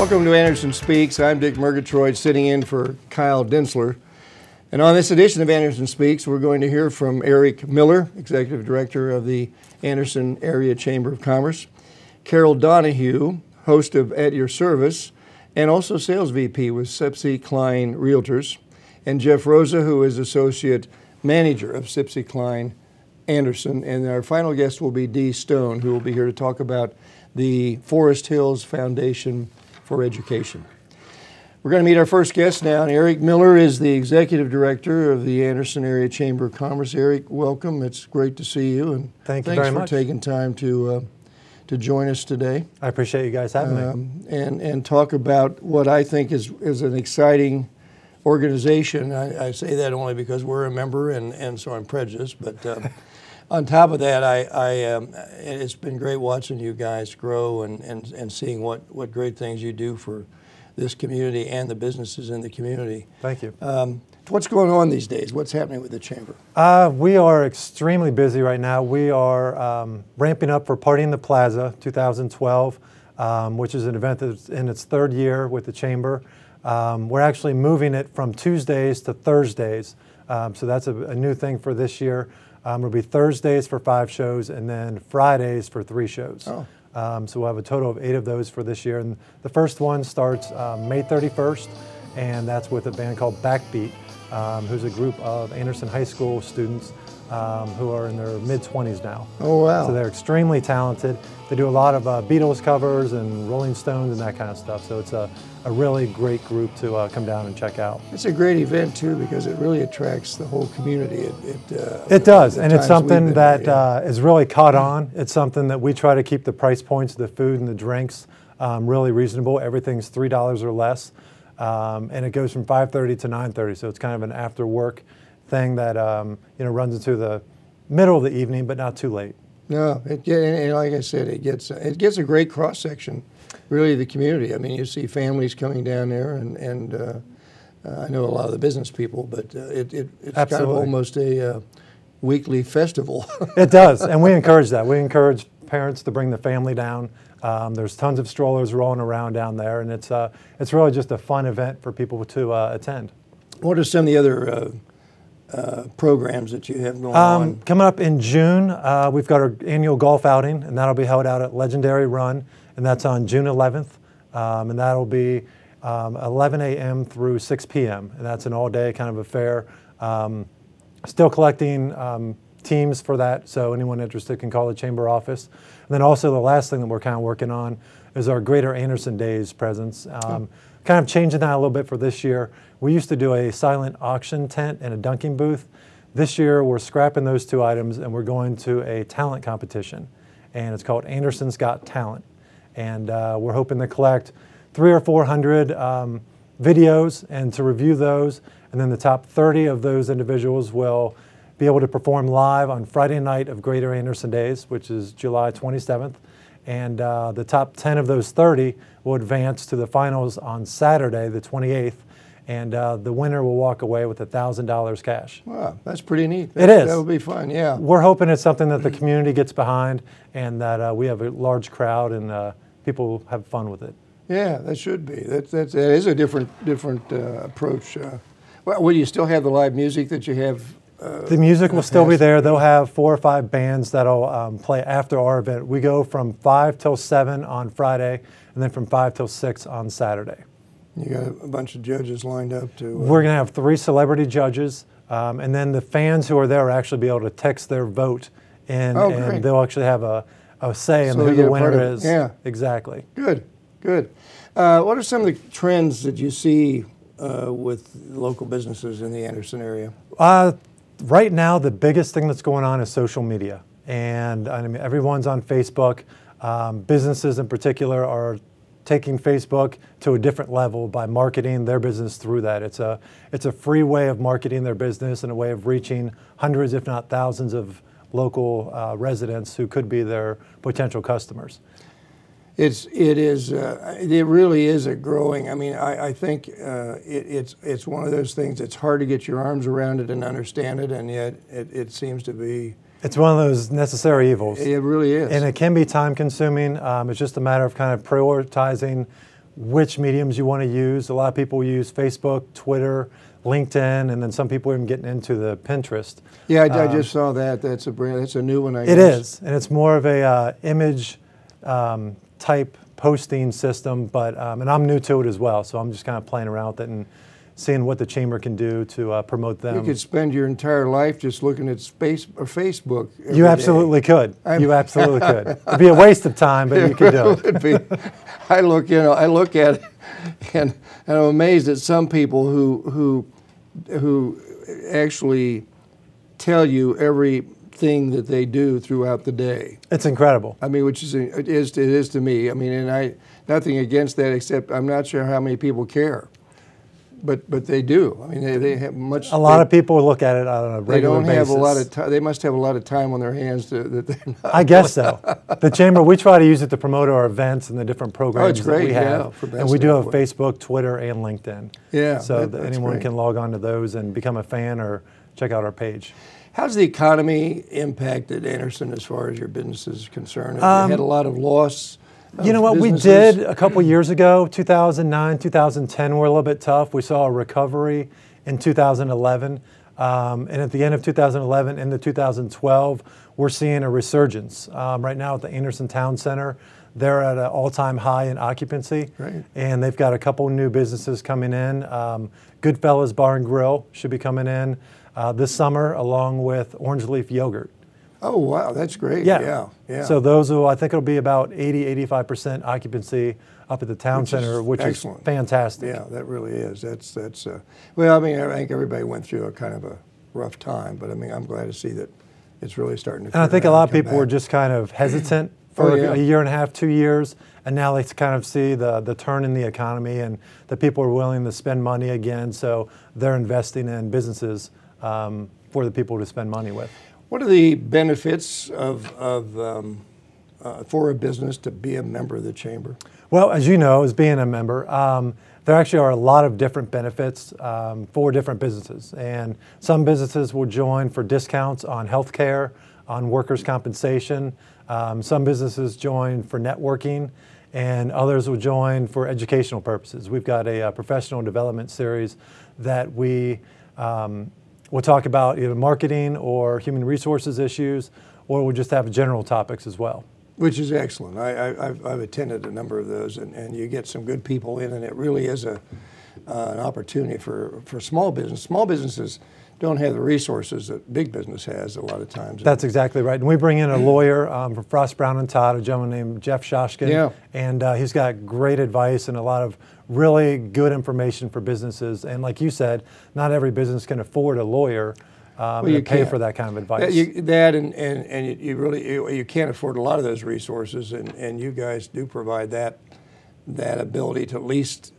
Welcome to Anderson Speaks. I'm Dick Murgatroyd, sitting in for Kyle Densler. And on this edition of Anderson Speaks, we're going to hear from Eric Miller, Executive Director of the Anderson Area Chamber of Commerce, Carol Donahue, host of At Your Service, and also Sales VP with Sipsey Klein Realtors, and Jeff Rosa, who is Associate Manager of Sipsey Klein Anderson. And our final guest will be Dee Stone, who will be here to talk about the Forest Hills Foundation for Education. We're going to meet our first guest now, and Eric Miller is the Executive Director of the Anderson Area Chamber of Commerce. Eric, welcome. It's great to see you, and thanks very much for taking time to join us today. I appreciate you guys having me. And talk about what I think is an exciting organization. I say that only because we're a member, and so I'm prejudiced, but on top of that, it's been great watching you guys grow and seeing what great things you do for this community and the businesses in the community. Thank you. What's going on these days? What's happening with the Chamber? We are extremely busy right now. We are ramping up for Party in the Plaza 2012, which is an event that's in its third year with the Chamber. We're actually moving it from Tuesdays to Thursdays, so that's a new thing for this year. It'll be Thursdays for 5 shows and then Fridays for 3 shows. Oh. So we'll have a total of 8 of those for this year. And the first one starts May 31st, and that's with a band called Backbeat, who's a group of Anderson High School students who are in their mid-20s now. Oh, wow. So they're extremely talented. They do a lot of Beatles covers and Rolling Stones and that kind of stuff. So it's a really great group to come down and check out. It's a great event, too, because it really attracts the whole community. It does, and it's something that is really caught on. It's something that we try to keep the price points of the food and the drinks really reasonable. Everything's $3 or less, and it goes from 5:30 to 9:30, so it's kind of an after-work thing that runs into the middle of the evening, but not too late. No, and like I said, it gets a great cross section, really, the community. I mean, you see families coming down there, and I know a lot of the business people, but it's Absolutely. kind of almost a weekly festival. It does, and we encourage that. We encourage parents to bring the family down. There's tons of strollers rolling around down there, and it's really just a fun event for people to attend. What are some of the other programs that you have going on? Coming up in June, we've got our annual golf outing, and that'll be held out at Legendary Run, and that's on June 11th, and that'll be 11 a.m. through 6 p.m., and that's an all-day kind of affair. Still collecting teams for that, so anyone interested can call the Chamber office. And then also the last thing that we're kind of working on is our Greater Anderson Days presence. Kind of changing that a little bit for this year. We used to do a silent auction tent and a dunking booth. This year we're scrapping those 2 items and we're going to a talent competition. And it's called Anderson's Got Talent. And we're hoping to collect 300 or 400 videos and to review those. And then the top 30 of those individuals will be able to perform live on Friday night of Greater Anderson Days, which is July 27th. And the top 10 of those 30 will advance to the finals on Saturday, the 28th, and the winner will walk away with $1,000 cash. Wow, that's pretty neat. It is. That would be fun, yeah. We're hoping it's something that the community gets behind and that we have a large crowd and people have fun with it. Yeah, that should be. That is a different approach. Well, will you still have the live music that you have? The music will still be there. They'll have 4 or 5 bands that'll play after our event. We go from 5 till 7 on Friday, and then from 5 till 6 on Saturday. You got a bunch of judges lined up to... We're going to have 3 celebrity judges, and then the fans who are there will actually be able to text their vote in, and they'll actually have a say in who the winner is. Yeah. Exactly. Good, good. What are some of the trends that you see with local businesses in the Anderson area? Right now, the biggest thing that's going on is social media, and I mean everyone's on Facebook. Businesses in particular are taking Facebook to a different level by marketing their business through that. It's a free way of marketing their business and a way of reaching hundreds, if not thousands, of local residents who could be their potential customers. It really is a growing. I mean, I think it's one of those things that's hard to get your arms around it and understand it, and yet it seems to be. It's one of those necessary evils. It really is, and it can be time consuming. It's just a matter of kind of prioritizing which mediums you want to use. A lot of people use Facebook, Twitter, LinkedIn, and then some people are even getting into the Pinterest. Yeah, I just saw that. That's a new one, I guess. It is, and it's more of a image type posting system, but and I'm new to it as well, so I'm just kind of playing around with it and seeing what the chamber can do to promote them. You could spend your entire life just looking at space or Facebook. You absolutely could. You absolutely could. It'd be a waste of time, but you could do it. Would be. I look at it, and I'm amazed at some people who actually tell you everything that they do throughout the day. It's incredible. I mean, which is it is to me. I mean, and nothing against that, except I'm not sure how many people care. But they do. I mean, they have much. A lot of people look at it on a regular basis. They don't have a lot of time. They must have a lot of time on their hands that they're not. I guess so. The chamber, we try to use it to promote our events and the different programs great, that we have. Yeah, and we do have Facebook, Twitter, and LinkedIn. Yeah, so that anyone great. can log on to those and become a fan or check out our page. How's the economy impacted Anderson as far as your business is concerned? Have you had a lot of loss? You know what, businesses? we did a couple years ago, 2009, 2010 were a little bit tough. We saw a recovery in 2011. And at the end of 2011 into 2012, we're seeing a resurgence. Right now at the Anderson Town Center, they're at an all-time high in occupancy. Right. And they've got a couple new businesses coming in. Goodfellas Bar and Grill should be coming in this summer, along with Orange Leaf Yogurt. Oh, wow, that's great. Yeah. Yeah. So those will, I think it'll be about 80-85% occupancy up at the town center, which excellent. is fantastic. Yeah, that really is. That's well, I mean, I think everybody went through a kind of a rough time, but I mean, I'm glad to see that it's really starting to And I think a turn lot around of and come people were back. just kind of hesitant for yeah. a year and a half, 2 years, and now they kind of see the turn in the economy and that people are willing to spend money again, so they're investing in businesses for the people to spend money with. What are the benefits for a business to be a member of the chamber? Well, as you know, as being a member, there actually are a lot of different benefits for different businesses. And some businesses will join for discounts on health care, on workers' compensation. Some businesses join for networking, and others will join for educational purposes. We've got a professional development series that we'll talk about either marketing or human resources issues, or we'll just have general topics as well. Which is excellent. I've attended a number of those, and you get some good people in, and it really is an opportunity for small business. Small businesses don't have the resources that big business has a lot of times. That's exactly right. And we bring in a lawyer from Frost, Brown and Todd, a gentleman named Jeff Shoshkin. Yeah. And he's got great advice and a lot of really good information for businesses. And like you said, not every business can afford a lawyer to pay for that kind of advice. You can't afford a lot of those resources, and you guys do provide that ability to at least,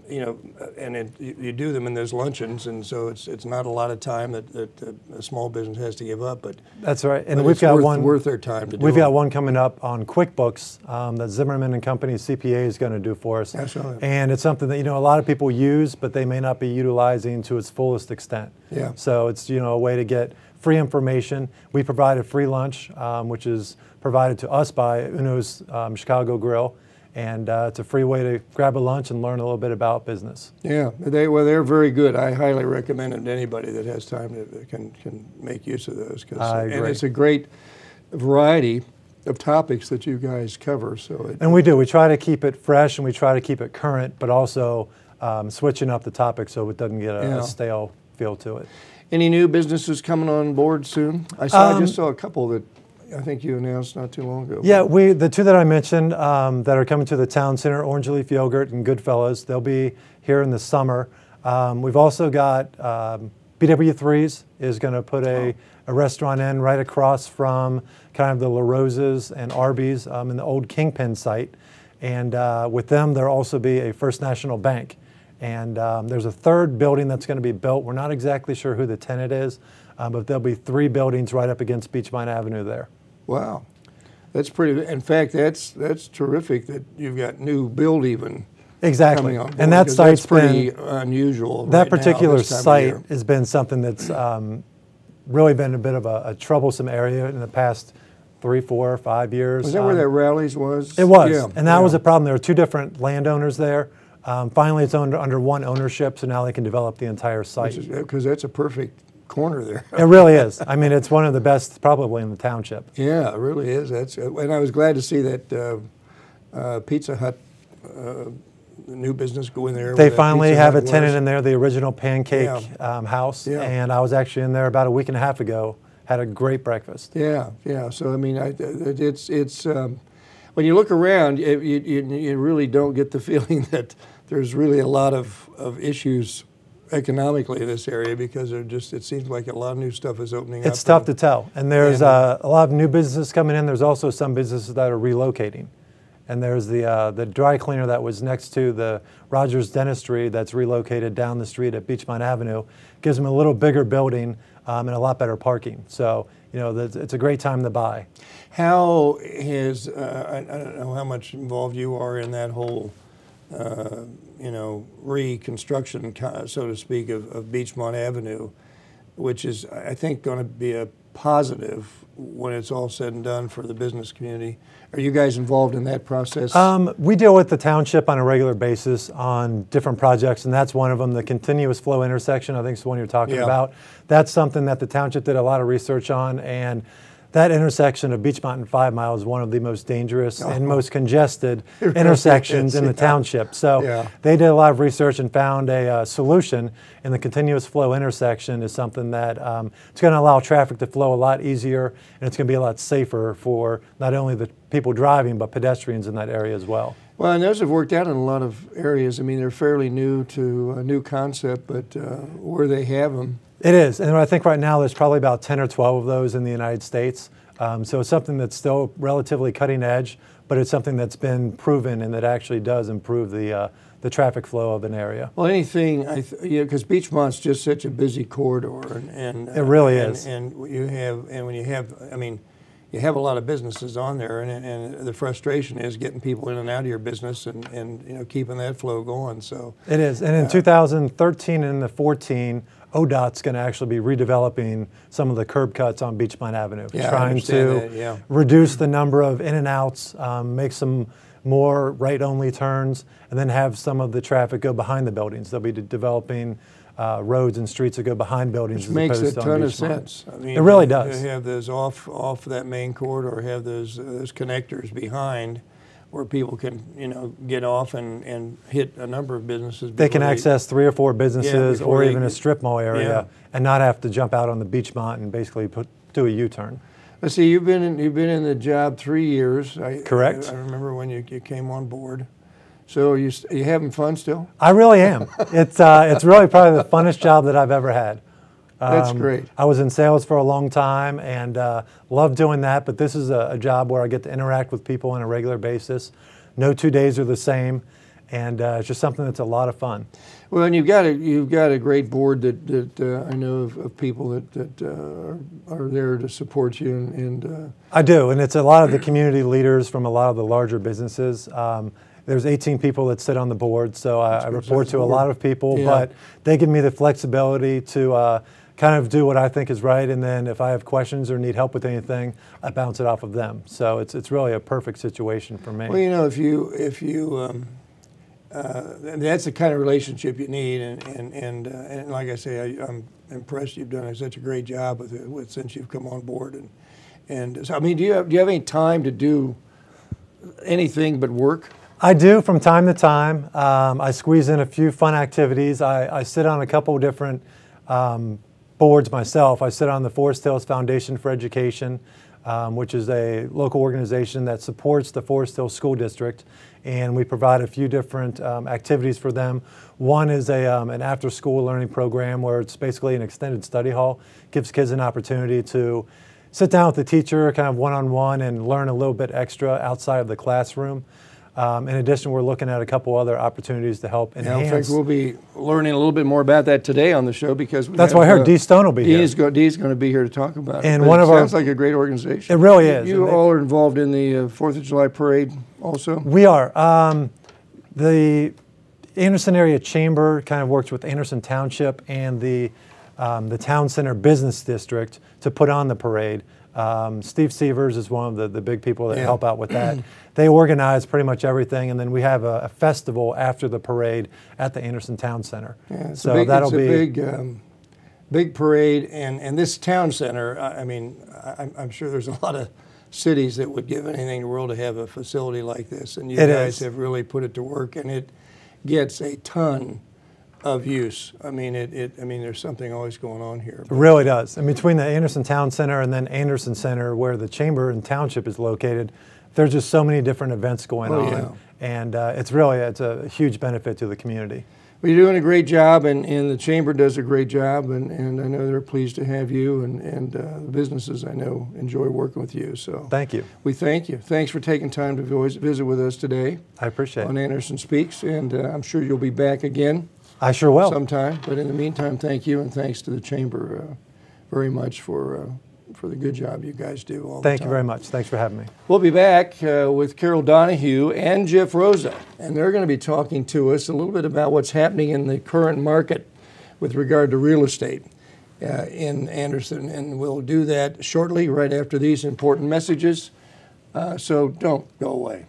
you do them in those luncheons, and so it's not a lot of time that a small business has to give up, but that's right. And but we've it's got worth their time to do. We've got it. one coming up on QuickBooks that Zimmerman and Company CPA is going to do for us. That's right. And it's something that a lot of people use, but they may not be utilizing to its fullest extent. Yeah. So it's a way to get free information. We provide a free lunch, which is provided to us by Uno's Chicago Grill. And it's a free way to grab a lunch and learn a little bit about business. Yeah, they're very good. I highly recommend them to anybody that has time that can make use of those. I agree. And it's a great variety of topics that you guys cover. And we do. We try to keep it fresh and we try to keep it current, but also switching up the topic so it doesn't get a stale feel to it. Any new businesses coming on board soon? I just saw a couple that I think you announced not too long ago. Yeah, the two that I mentioned that are coming to the town center, Orange Leaf Yogurt and Goodfellas, they'll be here in the summer. We've also got BW3's is going to put a restaurant in right across from kind of the La Rosa's and Arby's in the old Kingpin site. And with them, there'll also be a First National Bank. And there's a third building that's going to be built. We're not exactly sure who the tenant is, but there'll be 3 buildings right up against Beachmont Avenue there. Wow, that's pretty. In fact, that's terrific that you've got new build even. Exactly, coming on board, and that site's pretty unusual. That right particular now, this time of site year. has been something that's really been a bit of a troublesome area in the past 3, 4, 5 years. Was that where that Rallies was? It was, Yeah, and that yeah. was a problem. There were 2 different landowners there. Finally, it's under one ownership, so now they can develop the entire site. Because that's a perfect corner there. It really is. I mean, it's one of the best probably in the township. Yeah, it really is. And I was glad to see that Pizza Hut, the new business, go in there. They finally have a tenant in there, the original Pancake House, Yeah. and I was actually in there about a week and a half ago. Had a great breakfast. Yeah, yeah. So I mean, it's when you look around, you really don't get the feeling that there's really a lot of issues economically in this area, because it seems like a lot of new stuff is opening up. It's tough to tell, and there's a lot of new businesses coming in. There's also some businesses that are relocating, and there's the dry cleaner that was next to the Rogers Dentistry that's relocated down the street at Beachmont Avenue. Gives them a little bigger building and a lot better parking. So it's a great time to buy. How has I don't know how much involved you are in that whole reconstruction, so to speak, of Beachmont Avenue, which is, I think, going to be a positive when it's all said and done for the business community. Are you guys involved in that process? We deal with the township on a regular basis on different projects, and that's one of them. The continuous flow intersection, I think, is the one you're talking about. That's something that the township did a lot of research on, and that intersection of Beachmont and 5 Mile is one of the most dangerous and most congested intersections in the township. So they did a lot of research and found a solution, and the continuous flow intersection is something that it's going to allow traffic to flow a lot easier, and it's going to be a lot safer for not only the people driving, but pedestrians in that area as well. Well, and those have worked out in a lot of areas. I mean, they're fairly new to a new concept, but where they have them. It is, and I think right now there's probably about 10 or 12 of those in the United States. So it's something that's still relatively cutting edge, but it's something that's been proven and that actually does improve the traffic flow of an area. Well, anything, because Beachmont's just such a busy corridor, and it really is. And when you have, I mean, you have a lot of businesses on there, and the frustration is getting people in and out of your business and keeping that flow going. So it is, and in 2013 and the 14. ODOT's going to actually be redeveloping some of the curb cuts on Beachmont Avenue, trying to reduce the number of in and outs, make some more right-only turns, and then have some of the traffic go behind the buildings. They'll be developing roads and streets that go behind buildings. Which makes a ton of sense. I mean, it really does. Have those off that main corridor, have those connectors behind, where people can, get off and hit a number of businesses. They can access 3 or 4 businesses, or even a strip mall area, and not have to jump out on the Beachmont and basically do a U-turn. Let's see, you've been in the job 3 years. Correct. I remember when you came on board. So are you having fun still? I really am. It's really probably the funnest job that I've ever had. That's great. I was in sales for a long time and love doing that, but this is a job where I get to interact with people on a regular basis. No 2 days are the same, and it's just something that's a lot of fun. Well, and you've got a great board that I know of people that are there to support you, and I do, and it's a lot of the community leaders from a lot of the larger businesses. There's 18 people that sit on the board, so I report to a lot of people, but they give me the flexibility to kind of do what I think is right, and then if I have questions or need help with anything, I bounce it off of them. So it's really a perfect situation for me. Well, if you that's the kind of relationship you need, and like I say, I'm impressed. You've done such a great job with it since you've come on board, and so I mean, do you have any time to do anything but work? I do from time to time. I squeeze in a few fun activities. I sit on a couple of different boards myself. I sit on the Forest Hills Foundation for Education, which is a local organization that supports the Forest Hills School District, and we provide a few different activities for them. One is an after-school learning program where it's basically an extended study hall. Gives kids an opportunity to sit down with the teacher kind of one-on-one and learn a little bit extra outside of the classroom. In addition, we're looking at a couple other opportunities to help enhance. In fact, we'll be learning a little bit more about that today on the show, because that's why I heard Dee Stone will be here. Dee's going to be here to talk about it. And sounds like a great organization. It really is. You all are involved in the 4th of July parade also? We are. The Anderson Area Chamber kind of works with Anderson Township and the Town Center Business District to put on the parade. Steve Severs is one of the big people that help out with that. They organize pretty much everything, and then we have a festival after the parade at the Anderson Town Center. Yeah, it's so a big, that'll it's a be big parade, and this town center. I mean, I'm sure there's a lot of cities that would give anything in the world to have a facility like this, and you guys have really put it to work, and it gets a ton of use. I mean, I mean, there's something always going on here. It really does. And between the Anderson Town Center and then Anderson Center, where the Chamber and Township is located, there's just so many different events going on. Yeah. And it's a huge benefit to the community. Well, you're doing a great job, and the Chamber does a great job, and I know they're pleased to have you, and the businesses I know enjoy working with you. So thank you. We thank you. Thanks for taking time to visit with us today. I appreciate it. On Anderson Speaks, and I'm sure you'll be back again. I sure will. Sometime. But in the meantime, thank you, and thanks to the Chamber very much for the good job you guys do all the time. Thank you very much. Thanks for having me. We'll be back with Carol Donahue and Jeff Rosa, and they're going to be talking to us a little bit about what's happening in the current market with regard to real estate in Anderson, and we'll do that shortly, right after these important messages. So don't go away.